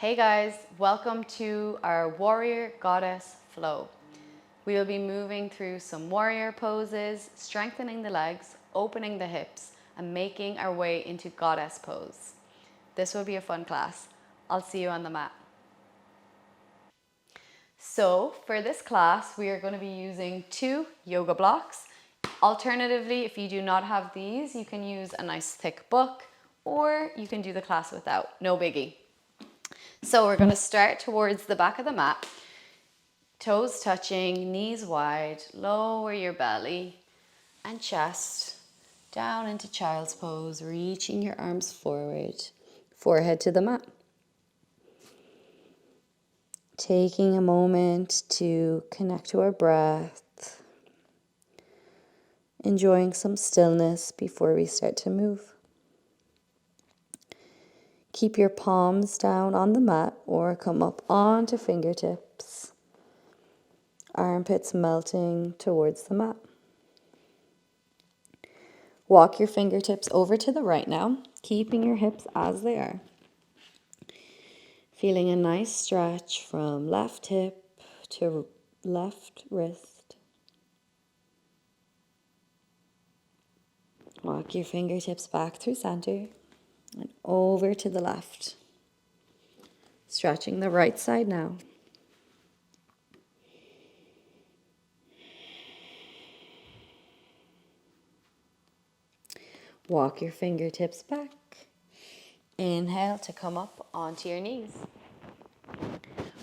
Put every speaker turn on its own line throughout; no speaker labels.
Hey guys, welcome to our Warrior Goddess Flow. We will be moving through some warrior poses, strengthening the legs, opening the hips, and making our way into goddess pose. This will be a fun class. I'll see you on the mat. So for this class, we are going to be using 2 yoga blocks. Alternatively, if you do not have these, you can use a nice thick book or you can do the class without, no biggie. So we're going to start towards the back of the mat, toes touching, knees wide, lower your belly and chest down into child's pose, reaching your arms forward, forehead to the mat. Taking a moment to connect to our breath, enjoying some stillness before we start to move. Keep your palms down on the mat or come up onto fingertips. Armpits melting towards the mat. Walk your fingertips over to the right now, keeping your hips as they are. Feeling a nice stretch from left hip to left wrist. Walk your fingertips back through center and over to the left. Stretching the right side now. Walk your fingertips back. Inhale to come up onto your knees.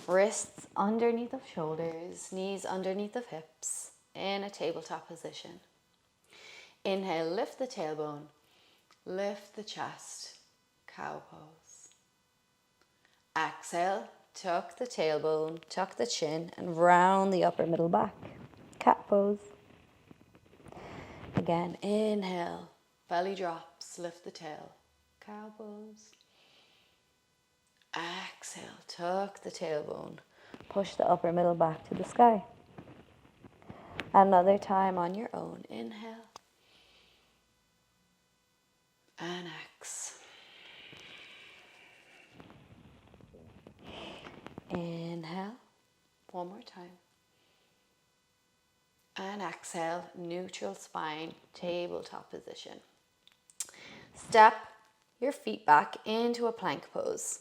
Wrists underneath of shoulders, knees underneath of hips in a tabletop position. Inhale, lift the tailbone, lift the chest, cow pose. Exhale, tuck the tailbone, tuck the chin, and round the upper middle back, cat pose. Again, inhale, belly drops, lift the tail, cow pose. Exhale, tuck the tailbone, push the upper middle back to the sky. Another time on your own, inhale and exhale. Inhale, one more time. And exhale, neutral spine, tabletop position. Step your feet back into a plank pose.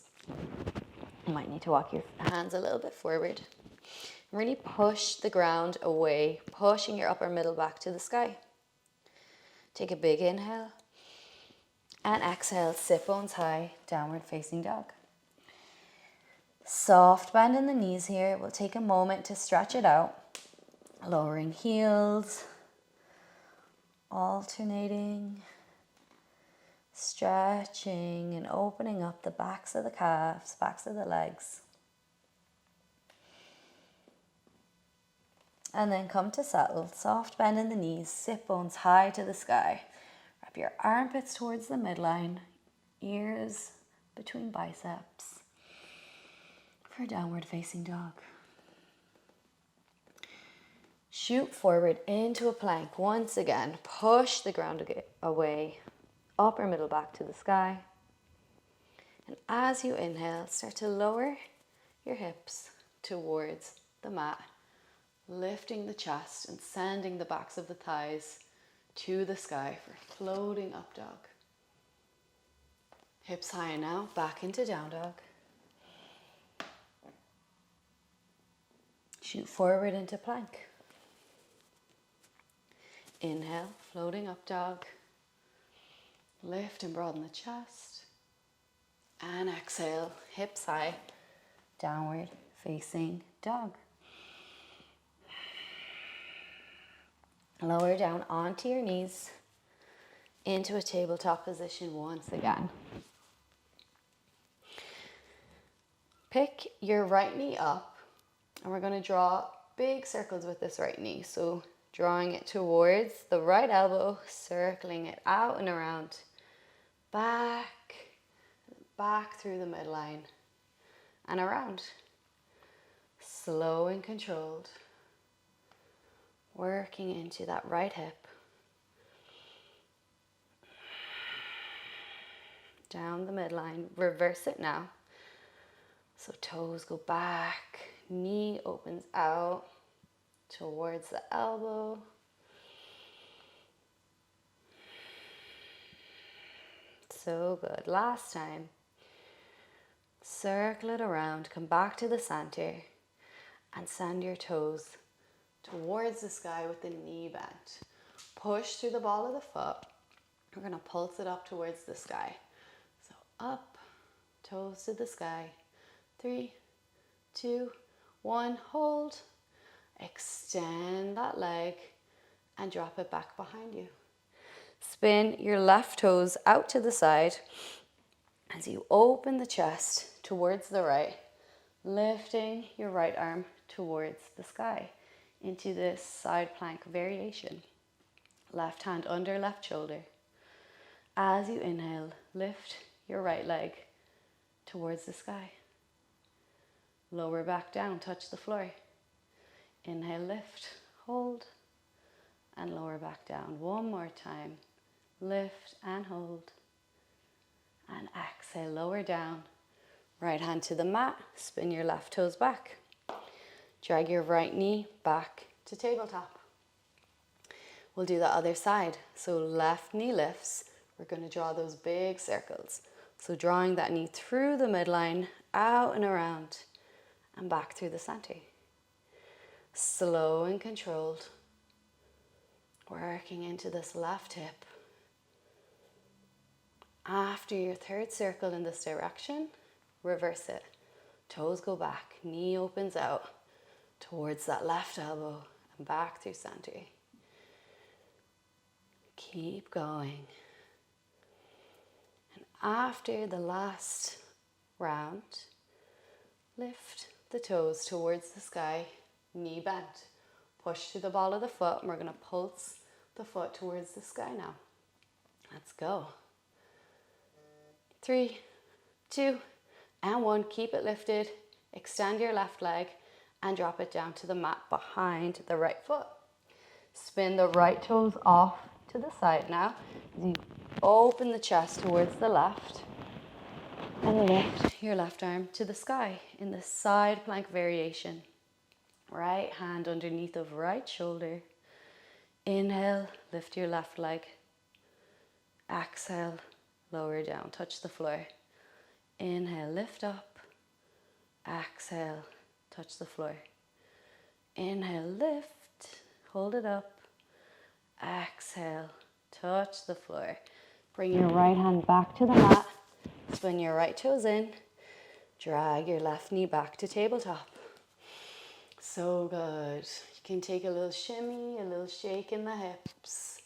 You might need to walk your hands a little bit forward. Really push the ground away, pushing your upper middle back to the sky. Take a big inhale. And exhale, sit bones high, downward facing dog. Soft bend in the knees here. We'll take a moment to stretch it out. Lowering heels, alternating, stretching and opening up the backs of the calves, backs of the legs. And then come to settle, soft bend in the knees, sit bones high to the sky. Wrap your armpits towards the midline, ears between biceps for downward facing dog. Shoot forward into a plank. Once again, push the ground away, upper middle back to the sky. And as you inhale, start to lower your hips towards the mat, lifting the chest and sending the backs of the thighs to the sky for floating up dog. Hips high now, back into down dog. Shoot forward into plank. Inhale, floating up dog. Lift and broaden the chest. And exhale, hips high, downward facing dog. Lower down onto your knees into a tabletop position once again. Pick your right knee up and we're going to draw big circles with this right knee. So drawing it towards the right elbow, circling it out and around, back through the midline and around. Slow and controlled. Working into that right hip. Down the midline. Reverse it now. So toes go back, knee opens out towards the elbow. So good. Last time. Circle it around, come back to the center and send your toes towards the sky with the knee bent. Push through the ball of the foot. We're going to pulse it up towards the sky. So up, toes to the sky. 3, 2, 1, hold. Extend that leg and drop it back behind you. Spin your left toes out to the side as you open the chest towards the right, lifting your right arm towards the sky into this side plank variation. Left hand under left shoulder. As you inhale, lift your right leg towards the sky. Lower back down, touch the floor. Inhale, lift, hold, and lower back down. One more time. Lift and hold. And exhale, lower down. Right hand to the mat, spin your left toes back. Drag your right knee back to tabletop. We'll do the other side. So left knee lifts. We're going to draw those big circles. So drawing that knee through the midline, out and around, and back through the center. Slow and controlled. Working into this left hip. After your third circle in this direction, reverse it. Toes go back, knee opens out towards that left elbow and back through center. Keep going. And after the last round, lift the toes towards the sky, knee bent. Push through the ball of the foot and we're going to pulse the foot towards the sky now. Let's go. 3, 2, and 1. Keep it lifted. Extend your left leg and drop it down to the mat behind the right foot. Spin the right toes off to the side now. You open the chest towards the left and lift your left arm to the sky in the side plank variation. Right hand underneath of right shoulder. Inhale, lift your left leg. Exhale, lower down, touch the floor. Inhale, lift up. Exhale, touch the floor. Inhale, lift, hold it up. Exhale, touch the floor. Bring your right hand back to the mat. Spin your right toes in. Drag your left knee back to tabletop. So good. You can take a little shimmy, a little shake in the hips.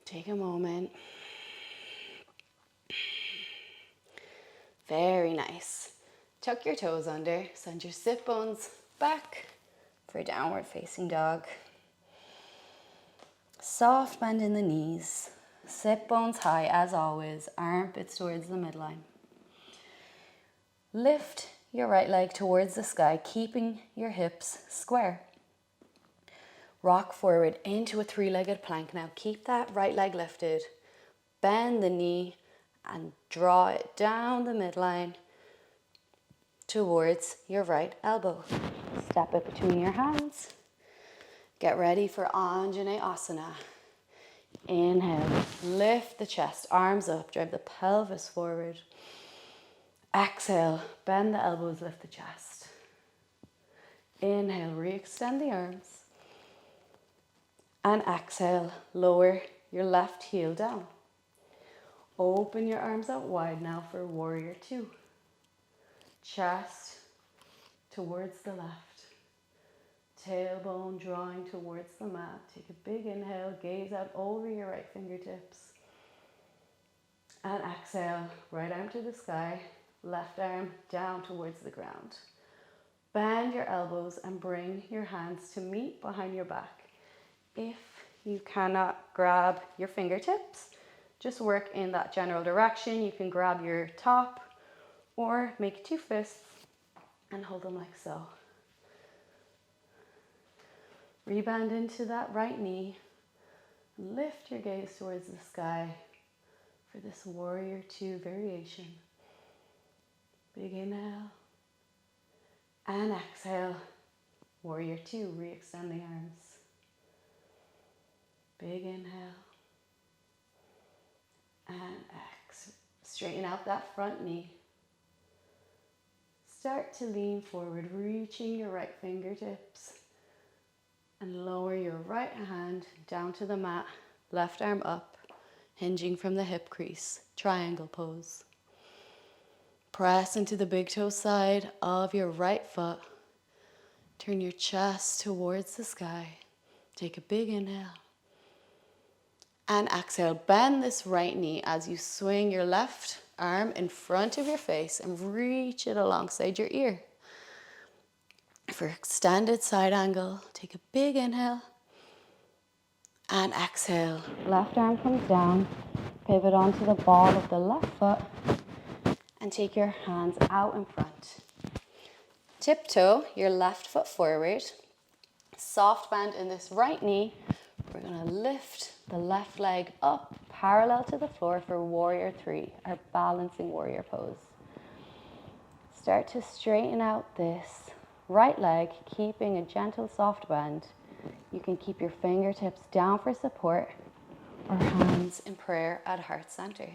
Take a moment. Very nice. Tuck your toes under. Send your sit bones back for downward facing dog. Soft bend in the knees. Sit bones high as always. Armpits towards the midline. Lift your right leg towards the sky, keeping your hips square. Rock forward into a three-legged plank. Now keep that right leg lifted. Bend the knee and draw it down the midline towards your right elbow. Step it between your hands. Get ready for Anjaneyasana. Inhale, lift the chest, arms up, drive the pelvis forward. Exhale, bend the elbows, lift the chest. Inhale, re-extend the arms. And exhale, lower your left heel down. Open your arms out wide now for warrior two. Chest towards the left. Tailbone drawing towards the mat. Take a big inhale, gaze out over your right fingertips. And exhale, right arm to the sky, left arm down towards the ground. Bend your elbows and bring your hands to meet behind your back. If you cannot grab your fingertips, just work in that general direction. You can grab your top or make two fists and hold them like so. Rebend into that right knee. Lift your gaze towards the sky for this warrior two variation. Big inhale. And exhale, warrior two, re-extend the arms. Big inhale. And exhale, straighten out that front knee. Start to lean forward, reaching your right fingertips. And lower your right hand down to the mat, left arm up, hinging from the hip crease, triangle pose. Press into the big toe side of your right foot. Turn your chest towards the sky. Take a big inhale. And exhale, bend this right knee as you swing your left arm in front of your face and reach it alongside your ear. For extended side angle, take a big inhale. And exhale, left arm comes down, pivot onto the ball of the left foot, and take your hands out in front. Tiptoe your left foot forward, soft bend in this right knee. We're gonna lift the left leg up, parallel to the floor for warrior three, our balancing warrior pose. Start to straighten out this right leg, keeping a gentle soft bend. You can keep your fingertips down for support or hands in prayer at heart center.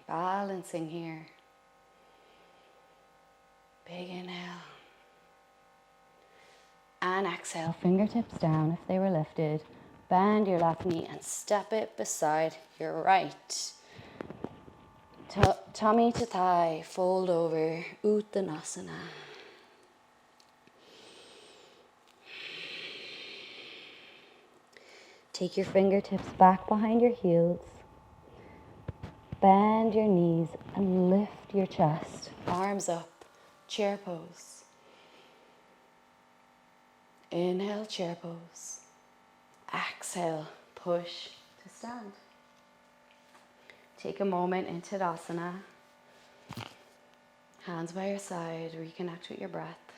Balancing here. Big inhale. And exhale, fingertips down if they were lifted. Bend your left knee and step it beside your right. Tummy to thigh, fold over, Uttanasana. Take your fingertips back behind your heels. Bend your knees and lift your chest. Arms up, chair pose. Inhale, chair pose. Exhale, push to stand. Take a moment in Tadasana. Hands by your side, reconnect with your breath.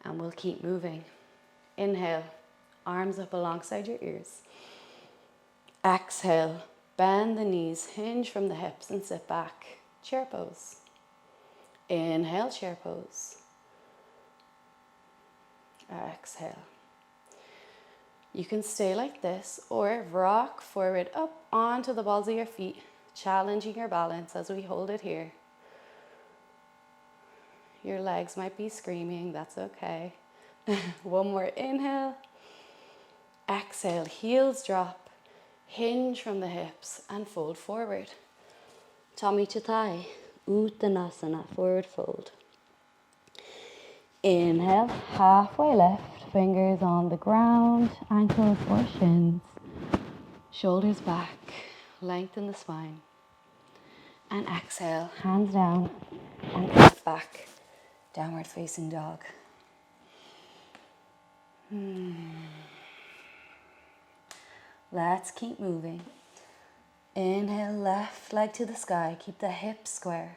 And we'll keep moving. Inhale, arms up alongside your ears. Exhale, bend the knees, hinge from the hips and sit back. Chair pose. Inhale, chair pose. Exhale. You can stay like this or rock forward up onto the balls of your feet, challenging your balance as we hold it here. Your legs might be screaming, that's okay. One more inhale. Exhale, heels drop, hinge from the hips and fold forward. Tummy to thigh, Uttanasana, forward fold. Inhale, halfway lift, fingers on the ground, ankles or shins. Shoulders back, lengthen the spine. And exhale, hands down and sit back, downward facing dog. Let's keep moving. Inhale, left leg to the sky, keep the hips square.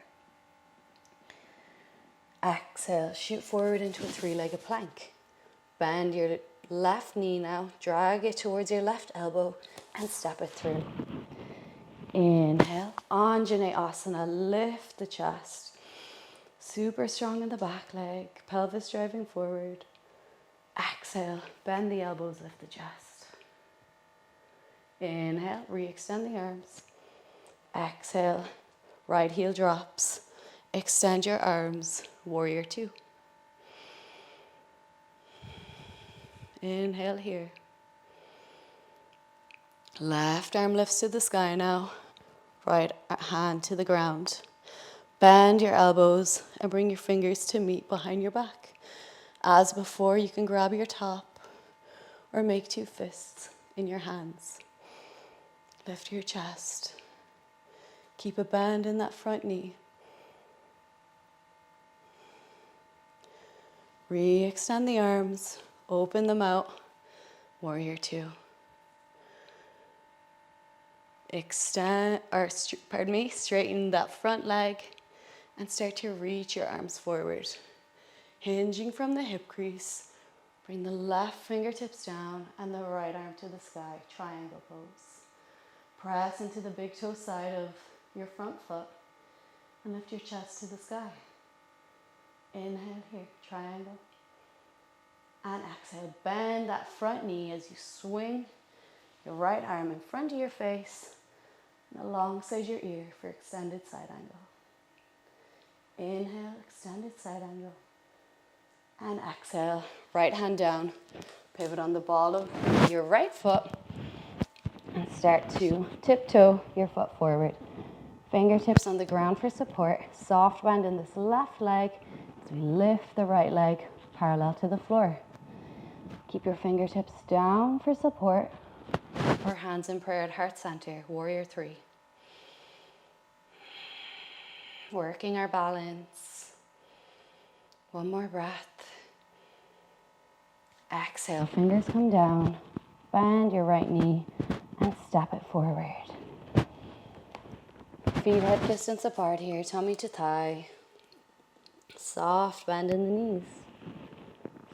Exhale, shoot forward into a three-legged plank. Bend your left knee now, drag it towards your left elbow and step it through. Inhale, Anjaneyasana, lift the chest. Super strong in the back leg, pelvis driving forward. Exhale, bend the elbows, lift the chest. Inhale, re-extend the arms. Exhale, right heel drops. Extend your arms, warrior two. Inhale here. Left arm lifts to the sky now. Right hand to the ground. Bend your elbows and bring your fingers to meet behind your back. As before, you can grab your top or make two fists in your hands. Lift your chest. Keep a bend in that front knee. Re-extend the arms, open them out, warrior two. Straighten that front leg and start to reach your arms forward. Hinging from the hip crease, bring the left fingertips down and the right arm to the sky, triangle pose. Press into the big toe side of your front foot. and lift your chest to the sky. Inhale here, triangle. And exhale, bend that front knee as you swing your right arm in front of your face and alongside your ear for extended side angle. Inhale, extended side angle. And exhale, right hand down. Pivot on the ball of your right foot and start to tiptoe your foot forward. Fingertips on the ground for support. Soft bend in this left leg as we lift the right leg parallel to the floor. Keep your fingertips down for support or hands in prayer at heart center, warrior three. Working our balance. One more breath. Exhale, fingers come down. Bend your right knee and step it forward. Feet hip distance apart here, tummy to thigh. Soft bend in the knees.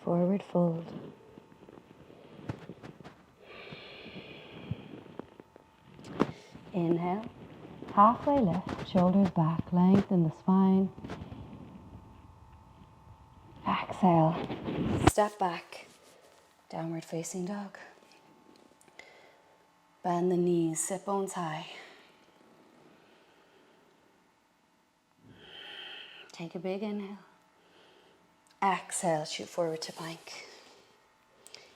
Forward fold. Inhale, halfway lift, shoulders back, lengthen the spine. Exhale, step back, downward facing dog. Bend the knees, sit bones high. Take a big inhale. Exhale, shoot forward to plank.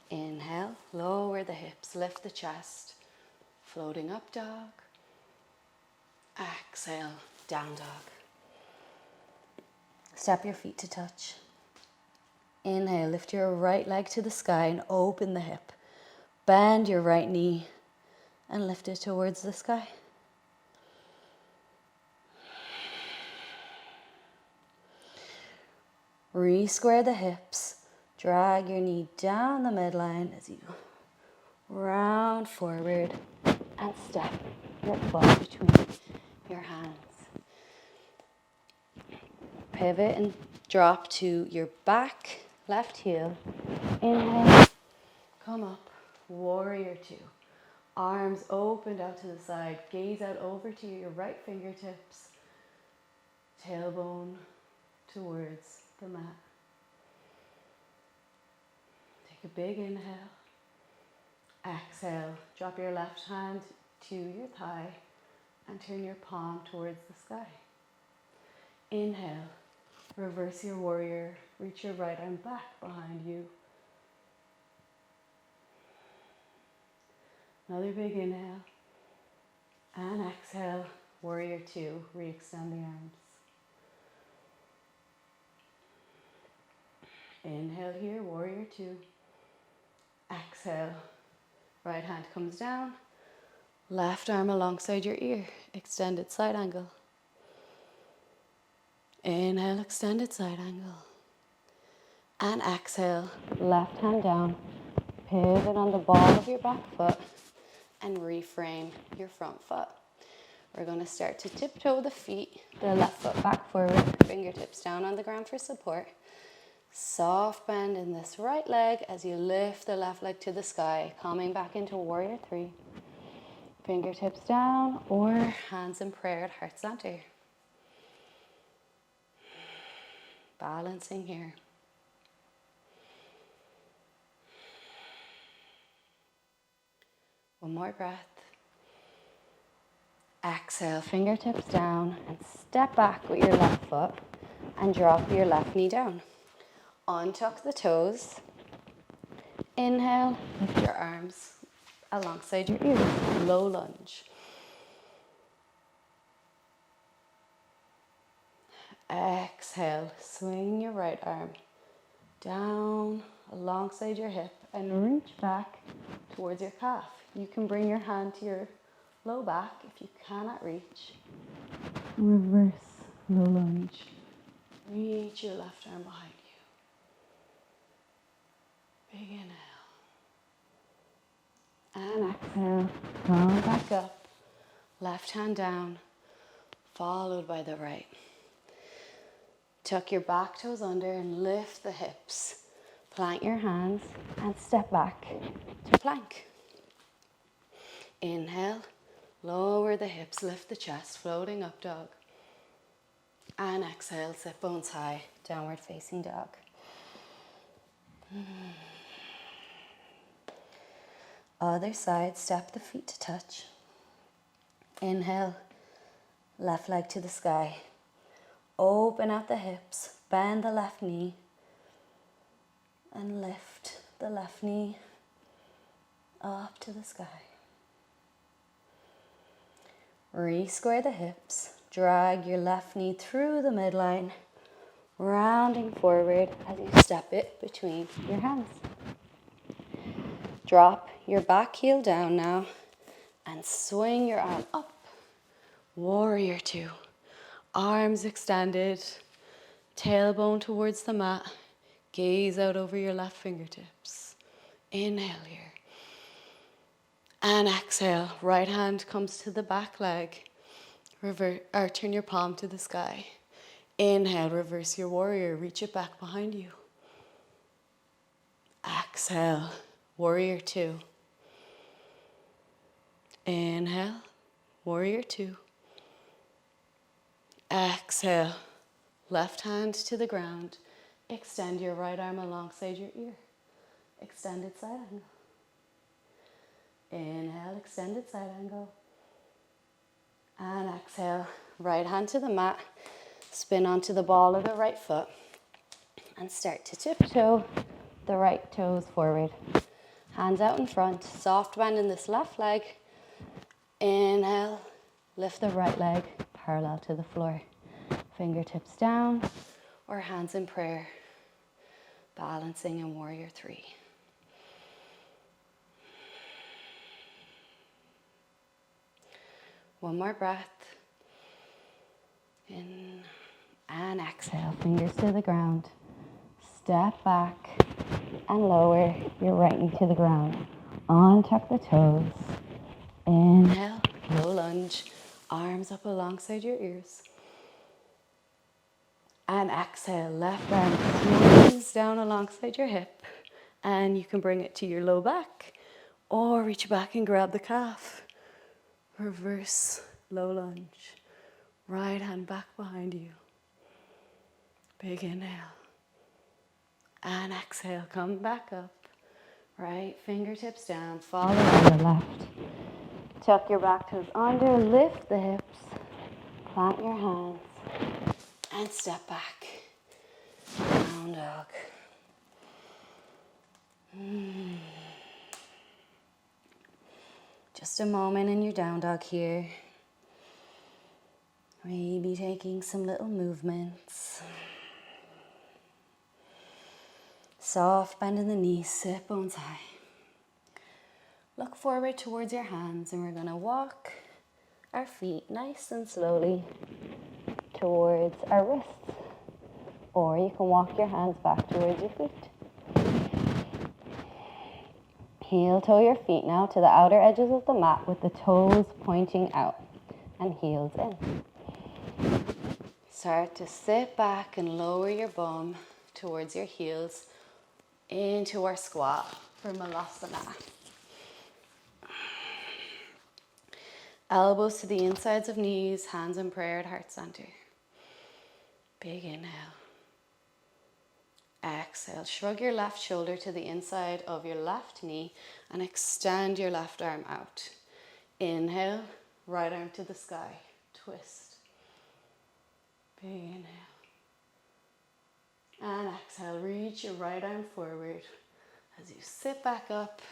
Inhale, lower the hips, lift the chest, floating up dog. Exhale, down dog. Step your feet to touch. Inhale, lift your right leg to the sky and open the hip. Bend your right knee and lift it towards the sky. Re-square the hips. Drag your knee down the midline as you round forward and step your foot between your hands. Pivot and drop to your back, left heel. Inhale, come up, warrior two. Arms opened out to the side, gaze out over to your right fingertips, tailbone towards the mat. Take a big inhale. Exhale, drop your left hand to your thigh and turn your palm towards the sky. Inhale, reverse your warrior, reach your right arm back behind you. Another big inhale. And exhale, warrior two, re-extend the arms. Inhale here, warrior two. Exhale, right hand comes down, left arm alongside your ear, extended side angle. Inhale, extended side angle. And exhale, left hand down, pivot on the ball of your back foot and reframe your front foot. We're going to start to tiptoe the feet, the left foot back forward, fingertips down on the ground for support. Soft bend in this right leg as you lift the left leg to the sky, coming back into warrior three. Fingertips down or hands in prayer at heart center. Balancing here. One more breath. Exhale, fingertips down and step back with your left foot and drop your left knee down. Untuck the toes. Inhale, lift your arms alongside your ears, low lunge. Exhale, swing your right arm down alongside your hip and reach back towards your calf. You can bring your hand to your low back if you cannot reach. Reverse low lunge. Reach your left arm behind you. Big inhale. And exhale, come back up. Left hand down, followed by the right. Tuck your back toes under and lift the hips. Plant your hands and step back to plank. Inhale, lower the hips, lift the chest, floating up dog.
And exhale, sit bones high, downward facing dog. Other side, step the feet to touch. Inhale, left leg to the sky. Open out the hips, bend the left knee, and lift the left knee up to the sky. Re-square the hips, drag your left knee through the midline, rounding forward as you step it between your hands. Drop your back heel down now and swing your arm up. Warrior two. Arms extended, tailbone towards the mat, gaze out over your left fingertips. Inhale here. And exhale, right hand comes to the back leg. Turn your palm to the sky. Inhale, reverse your warrior, reach it back behind you. Exhale, warrior two. Inhale, warrior two. Exhale, left hand to the ground. Extend your right arm alongside your ear. Extended side angle. Inhale, extended side angle. And exhale, right hand to the mat. Spin onto the ball of the right foot. And start to tiptoe the right toes forward. Hands out in front. Soft bend in this left leg. Inhale, lift the right leg parallel to the floor. Fingertips down or hands in prayer. Balancing in warrior three. One more breath. In and exhale. Fingers to the ground. Step back and lower your right knee to the ground. Untuck the toes. Inhale, low lunge. Arms up alongside your ears. And exhale, left arm swings down alongside your hip. And you can bring it to your low back or reach back and grab the calf. Reverse low lunge. Right hand back behind you. Big inhale. And exhale, come back up. Right fingertips down, follow on the left. Tuck your back toes under, lift the hips. Plant your hands. And step back. Down dog. Just a moment in your down dog here. Maybe taking some little movements. Soft bend in the knees, sit bones high. Look forward towards your hands and we're going to walk our feet nice and slowly towards our wrists. Or you can walk your hands back towards your feet. Heel toe your feet now to the outer edges of the mat with the toes pointing out and heels in. Start to sit back and lower your bum towards your heels into our squat for Malasana. Elbows to the insides of knees, hands in prayer at heart center. Big inhale. Exhale, shrug your left shoulder to the inside of your left knee and extend your left arm out. Inhale, right arm to the sky, twist. Big inhale. And exhale, reach your right arm forward as you sit back up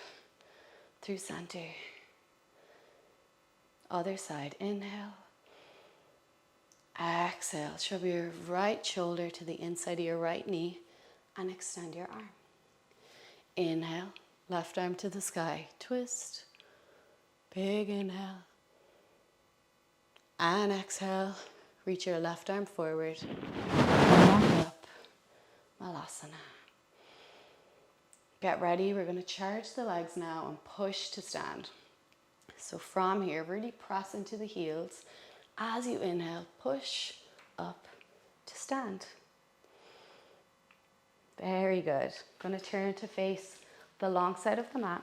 through center. Other side, inhale. Exhale, shrug your right shoulder to the inside of your right knee and extend your arm. Inhale, left arm to the sky, twist. Big inhale. And exhale, reach your left arm forward. Back up, Malasana. Get ready, we're going to charge the legs now and push to stand. So from here, really press into the heels. As you inhale, push up to stand. Very good. Going to turn to face the long side of the mat.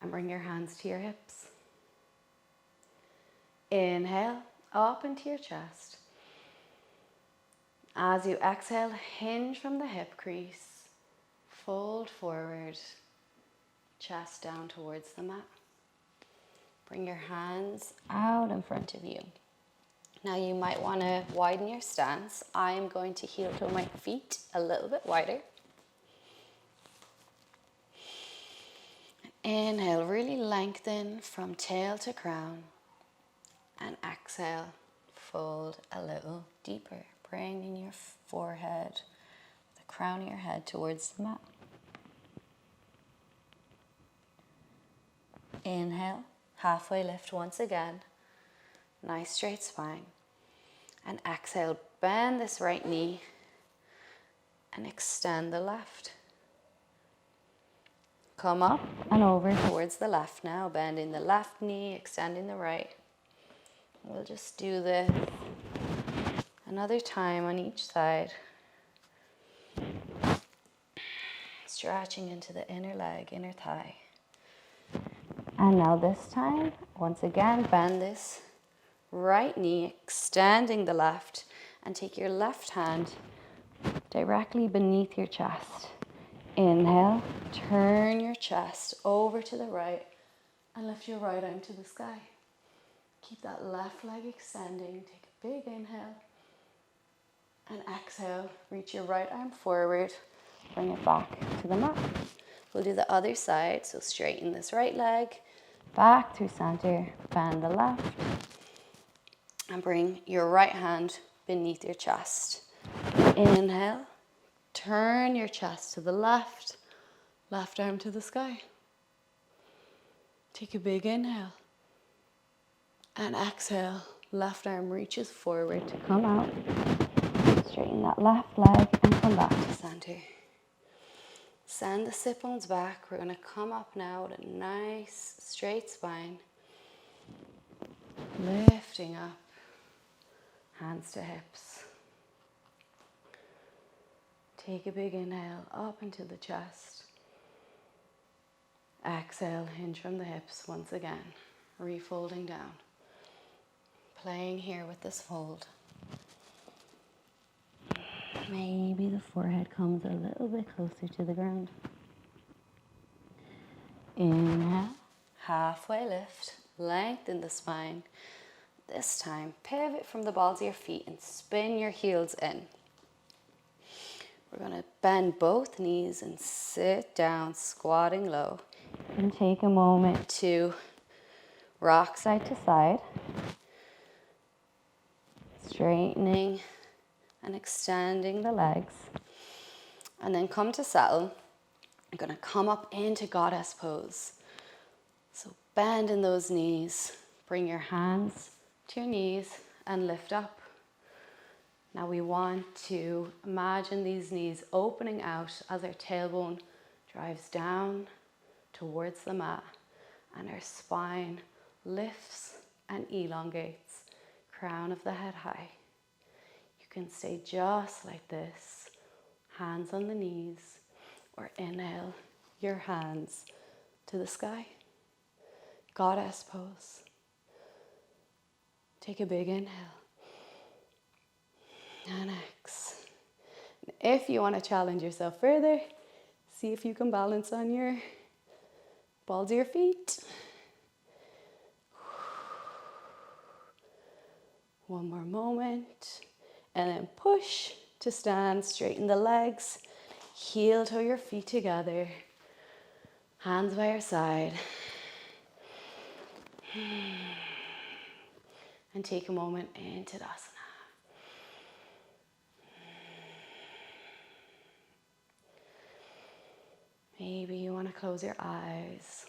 And bring your hands to your hips. Inhale, up into your chest. As you exhale, hinge from the hip crease. Fold forward, chest down towards the mat. Bring your hands out in front of you. Now you might want to widen your stance. I'm going to heel toe my feet a little bit wider. Inhale, really lengthen from tail to crown. And exhale, fold a little deeper, bringing your forehead, the crown of your head towards the mat. Inhale, halfway lift once again. Nice straight spine. And exhale, bend this right knee and extend the left. Come up and over towards the left now, bending the left knee, extending the right. We'll just do this another time on each side. Stretching into the inner leg, inner thigh. And now this time, once again, bend this right knee, extending the left, and take your left hand directly beneath your chest. Inhale, turn your chest over to the right and lift your right arm to the sky. Keep that left leg extending. Take a big inhale and exhale. Reach your right arm forward, bring it back to the mat. We'll do the other side, so straighten this right leg, back through center, bend the left, and bring your right hand beneath your chest. Inhale, turn your chest to the left, left arm to the sky. Take a big inhale, and exhale, left arm reaches forward to come out. Straighten that left leg and come back to center. Send the sit bones back. We're going to come up now with a nice straight spine. Lifting up, hands to hips. Take a big inhale up into the chest. Exhale, hinge from the hips once again. Refolding down. Playing here with this fold. Maybe the forehead comes a little bit closer to the ground. Inhale, halfway lift, lengthen the spine. This time, pivot from the balls of your feet and spin your heels in. We're going to bend both knees and sit down, squatting low. And take a moment to rock side to side. Straightening and extending the legs. And then come to settle. You're going to come up into goddess pose. So bend in those knees. Bring your hands to your knees and lift up. Now we want to imagine these knees opening out as our tailbone drives down towards the mat and our spine lifts and elongates, crown of the head high. You can stay just like this, hands on the knees, or inhale your hands to the sky. Goddess pose. Take a big inhale. And exhale. If you want to challenge yourself further, see if you can balance on your balls of your feet. One more moment. And then push to stand, straighten the legs, heel toe your feet together, hands by your side. And take a moment into Tadasana. Maybe you want to close your eyes.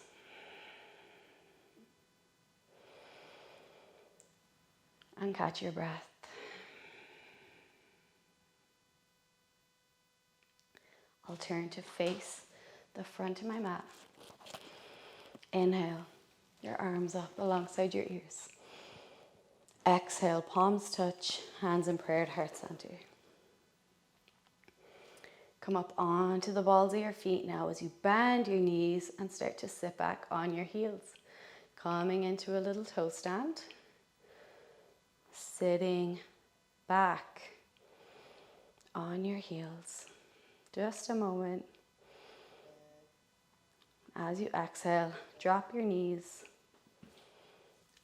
And catch your breath. I'll turn to face the front of my mat. Inhale, your arms up alongside your ears. Exhale, palms touch, hands in prayer at heart center. Come up onto the balls of your feet now as you bend your knees and start to sit back on your heels. Coming into a little toe stand. sitting back on your heels. Just a moment. As you exhale, drop your knees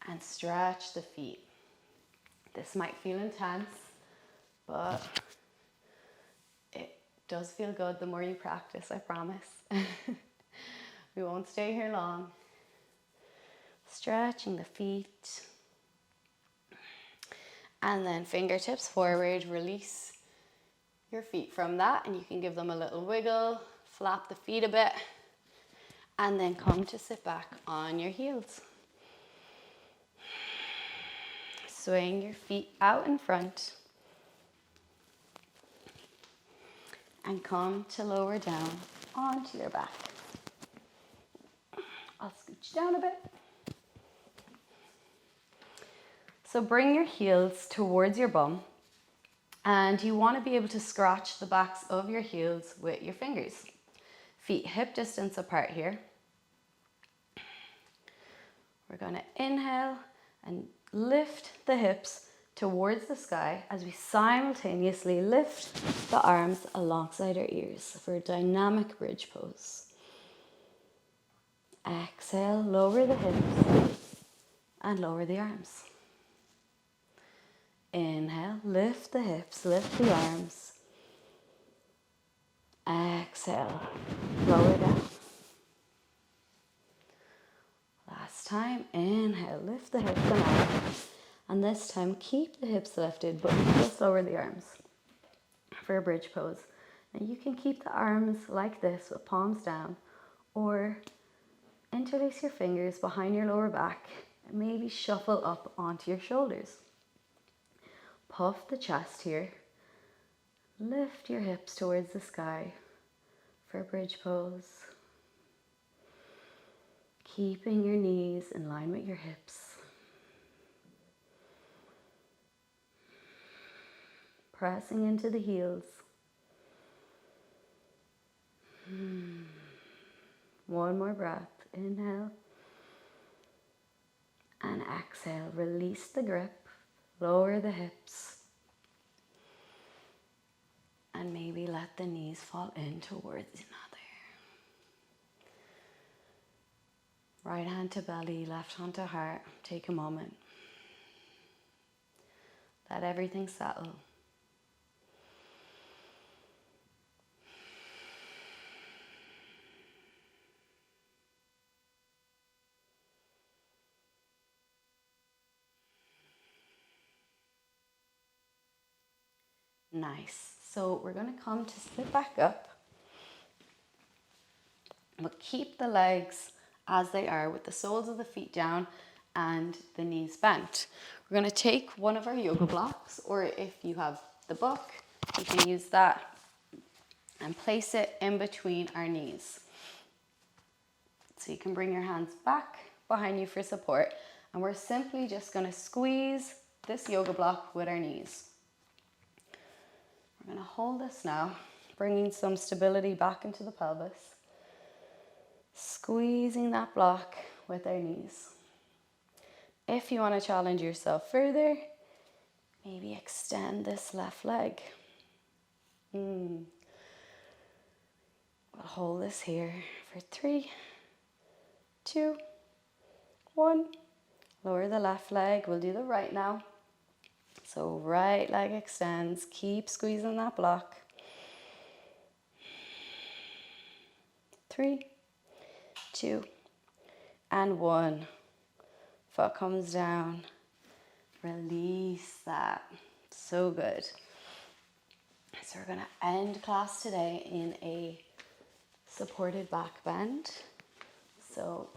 and stretch the feet. This might feel intense, but it does feel good the more you practice, I promise. We won't stay here long. Stretching the feet. And then fingertips forward, release your feet from that, and you can give them a little wiggle, flap the feet a bit, and then come to sit back on your heels. Swing your feet out in front and come to lower down onto your back. I'll scooch down a bit. So bring your heels towards your bum, and you want to be able to scratch the backs of your heels with your fingers. Feet hip distance apart here. We're going to inhale and lift the hips towards the sky as we simultaneously lift the arms alongside our ears for a dynamic bridge pose. Exhale, lower the hips and lower the arms. Inhale, lift the hips, lift the arms. Exhale, lower down. Last time, inhale, lift the hips and arms. And this time, keep the hips lifted, but just lower the arms for a bridge pose. And you can keep the arms like this with palms down, or interlace your fingers behind your lower back and maybe shuffle up onto your shoulders. Puff the chest here. Lift your hips towards the sky for a bridge pose. Keeping your knees in line with your hips. Pressing into the heels. One more breath. Inhale. And exhale. Release the grip. Lower the hips. And maybe let the knees fall in towards another. Right hand to belly, left hand to heart. Take a moment. Let everything settle. Nice. So we're going to come to sit back up. But keep the legs as they are with the soles of the feet down and the knees bent. We're going to take one of our yoga blocks, or if you have the book, you can use that, and place it in between our knees. So you can bring your hands back behind you for support, and we're simply just going to squeeze this yoga block with our knees. We're going to hold this now, bringing some stability back into the pelvis. Squeezing that block with our knees. If you want to challenge yourself further, maybe extend this left leg. We'll hold this here for 3, 2, 1. Lower the left leg. We'll do the right now. So right leg extends. Keep squeezing that block. 3, 2, and 1. Foot comes down. Release that. So good. So we're going to end class today in a supported back bend. So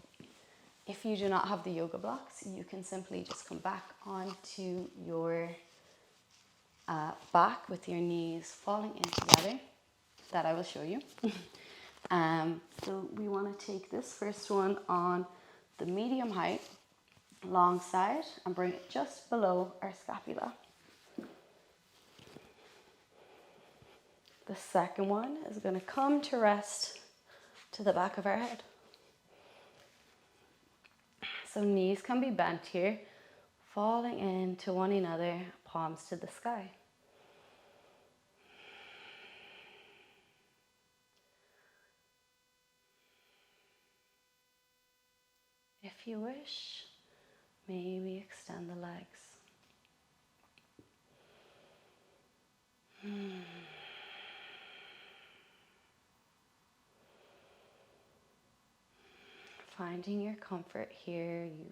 if you do not have the yoga blocks, you can simply just come back onto your back with your knees falling in together. That I will show you. So we want to take this first one on the medium height, long side, and bring it just below our scapula. The second one is going to come to rest to the back of our head. So knees can be bent here. falling into one another, palms to the sky. If you wish, maybe extend the legs. Finding your comfort here, you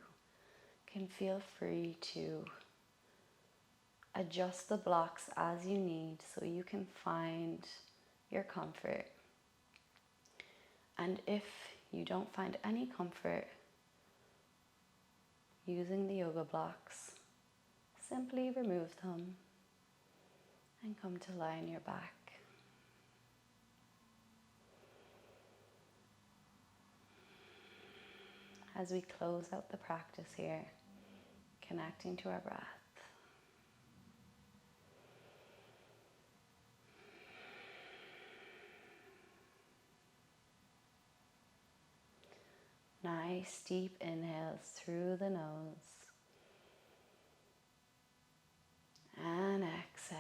can feel free to adjust the blocks as you need so you can find your comfort. And if you don't find any comfort using the yoga blocks, simply remove them and come to lie on your back. As we close out the practice here, connecting to our breath. Nice deep inhales through the nose. And exhale.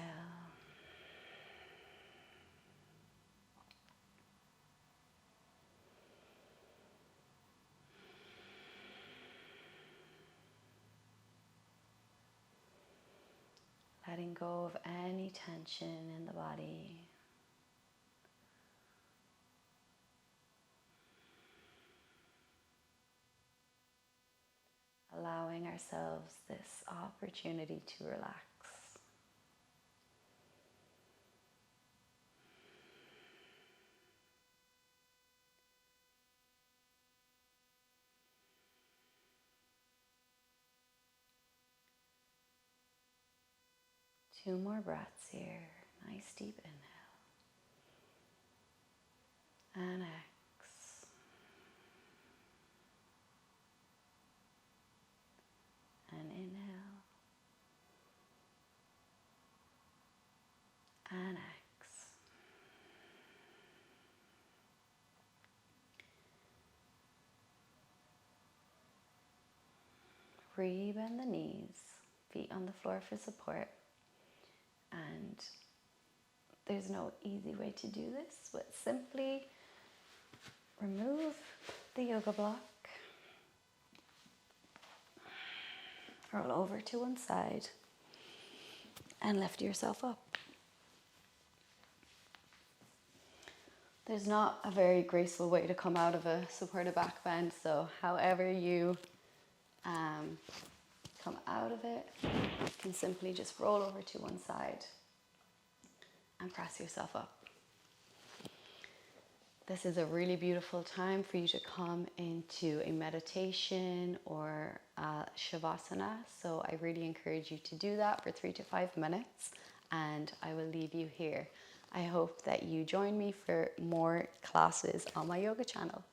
Letting go of any tension in the body. Allowing ourselves this opportunity to relax. Two more breaths here. Nice deep inhale. And exhale. And inhale. And exhale. Rebend the knees, feet on the floor for support. And there's no easy way to do this, but simply remove the yoga block, roll over to one side, and lift yourself up. There's not a very graceful way to come out of a supported back bend, so however you come out of it, you can simply just roll over to one side and press yourself up. This is a really beautiful time for you to come into a meditation or a Shavasana, so I really encourage you to do that for 3 to 5 minutes, and I will leave you here. I hope that you join me for more classes on my yoga channel.